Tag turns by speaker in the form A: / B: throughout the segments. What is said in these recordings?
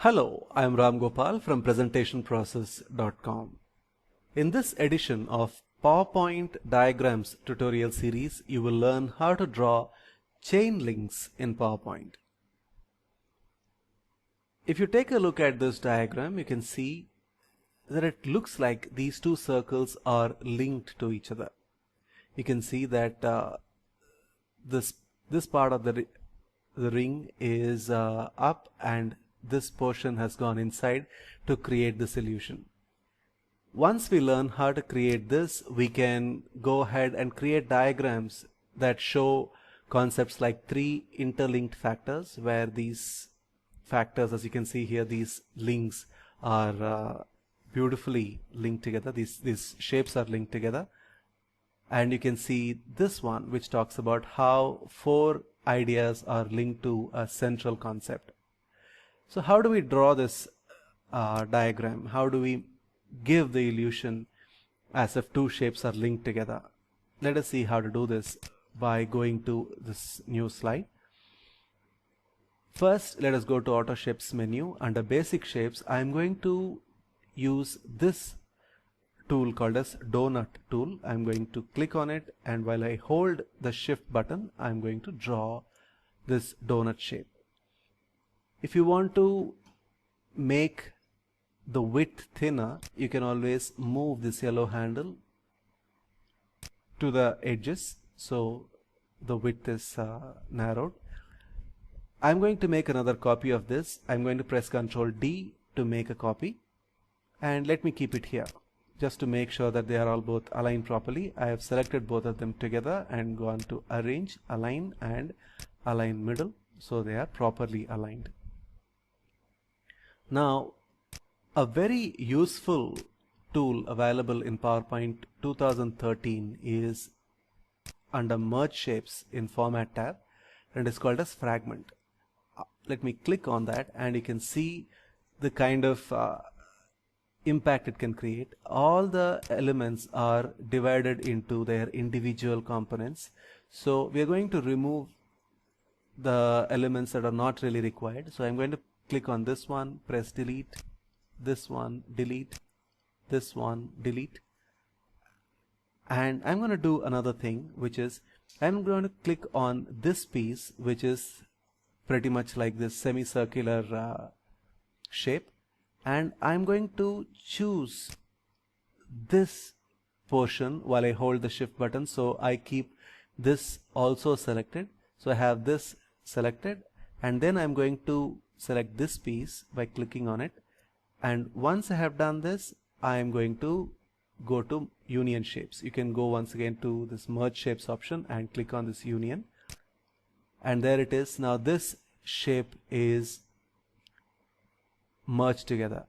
A: Hello, I am Ram Gopal from presentationprocess.com. In this edition of PowerPoint Diagrams tutorial series, you will learn how to draw chain links in PowerPoint. If you take a look at this diagram, you can see that it looks like these two circles are linked to each other. You can see that this part of the ring is up and this portion has gone inside to create this illusion. Once we learn how to create this, we can go ahead and create diagrams that show concepts like three interlinked factors, where these factors, as you can see here, these links are beautifully linked together. These shapes are linked together. And you can see this one, which talks about how four ideas are linked to a central concept. So how do we draw this diagram? How do we give the illusion as if two shapes are linked together? Let us see how to do this by going to this new slide. First, let us go to Auto Shapes menu. Under Basic Shapes, I am going to use this tool called as Donut tool. I am going to click on it, and while I hold the Shift button, I am going to draw this donut shape. If you want to make the width thinner, you can always move this yellow handle to the edges, so the width is narrowed. I'm going to make another copy of this. I'm going to press Ctrl D to make a copy, and let me keep it here just to make sure that they are all both aligned properly. I have selected both of them together and gone to Arrange, Align, and Align Middle, so they are properly aligned. Now, a very useful tool available in PowerPoint 2013 is under Merge Shapes in Format tab, and it's called as Fragment. Let me click on that, and you can see the kind of impact it can create. All the elements are divided into their individual components. So we are going to remove the elements that are not really required. So I'm going to click on this one, press delete, this one, delete, this one, delete. And I'm going to do another thing, which is I'm going to click on this piece, which is pretty much like this semicircular shape, and I'm going to choose this portion while I hold the Shift button, so I keep this also selected. So I have this selected, and then I'm going to select this piece by clicking on it, and once I have done this, I am going to go to Union Shapes. You can go once again to this Merge Shapes option and click on this Union, and there it is. Now this shape is merged together.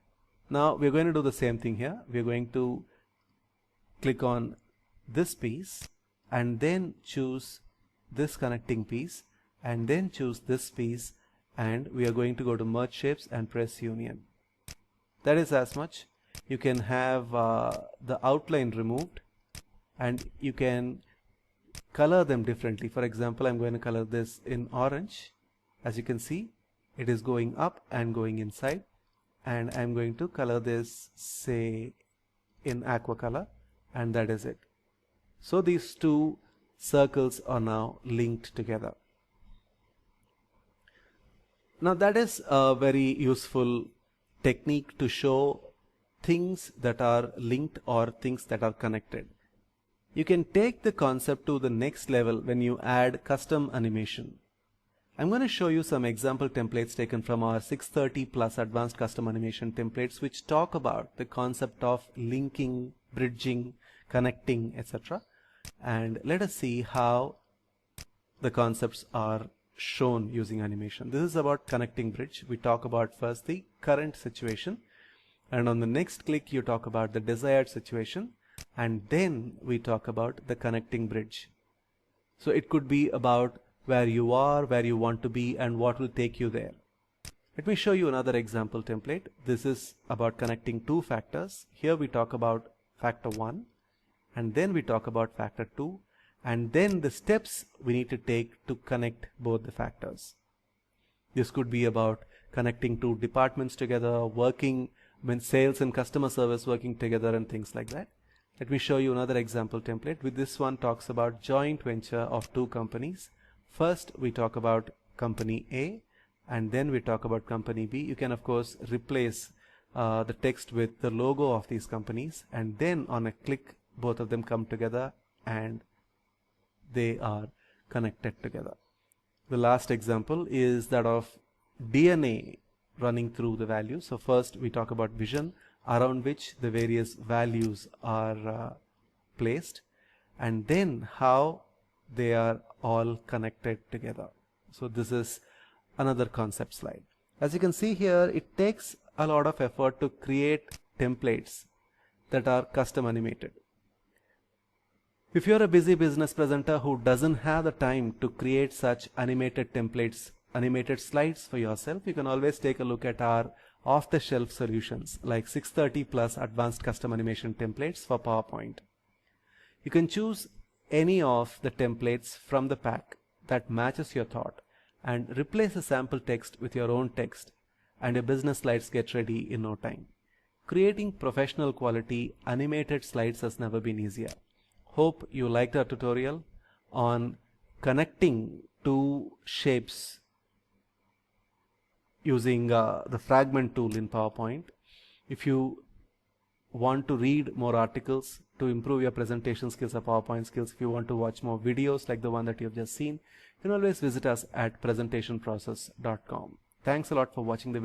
A: Now we're going to do the same thing here. We're going to click on this piece and then choose this connecting piece and then choose this piece, and we are going to go to Merge Shapes and press Union. That is as much. You can have the outline removed, and you can color them differently. For example, I'm going to color this in orange. As you can see, it is going up and going inside, and I'm going to color this, say, in aqua color, and that is it. So these two circles are now linked together. Now that is a very useful technique to show things that are linked or things that are connected. You can take the concept to the next level when you add custom animation. I'm going to show you some example templates taken from our 630 plus advanced custom animation templates, which talk about the concept of linking, bridging, connecting, etc. And let us see how the concepts are shown using animation. This is about connecting bridge. We talk about first the current situation, and on the next click you talk about the desired situation, and then we talk about the connecting bridge. So it could be about where you are, where you want to be, and what will take you there. Let me show you another example template. This is about connecting two factors. Here we talk about factor 1, and then we talk about factor 2, and then the steps we need to take to connect both the factors. This could be about connecting two departments together, working when sales and customer service working together and things like that. Let me show you another example template. With this one talks about joint venture of two companies. First we talk about company A and then we talk about company B. You can of course replace the text with the logo of these companies, and then on a click both of them come together and they are connected together. The last example is that of DNA running through the values. So first we talk about vision, around which the various values are placed, and then how they are all connected together. So this is another concept slide. As you can see here, it takes a lot of effort to create templates that are custom animated. If you're a busy business presenter who doesn't have the time to create such animated templates, animated slides for yourself, you can always take a look at our off-the-shelf solutions like 630 plus advanced custom animation templates for PowerPoint. You can choose any of the templates from the pack that matches your thought and replace the sample text with your own text, and your business slides get ready in no time. Creating professional quality animated slides has never been easier. Hope you liked our tutorial on connecting two shapes using the fragment tool in PowerPoint. If you want to read more articles to improve your presentation skills or PowerPoint skills, if you want to watch more videos like the one that you have just seen, you can always visit us at presentationprocess.com. Thanks a lot for watching the video.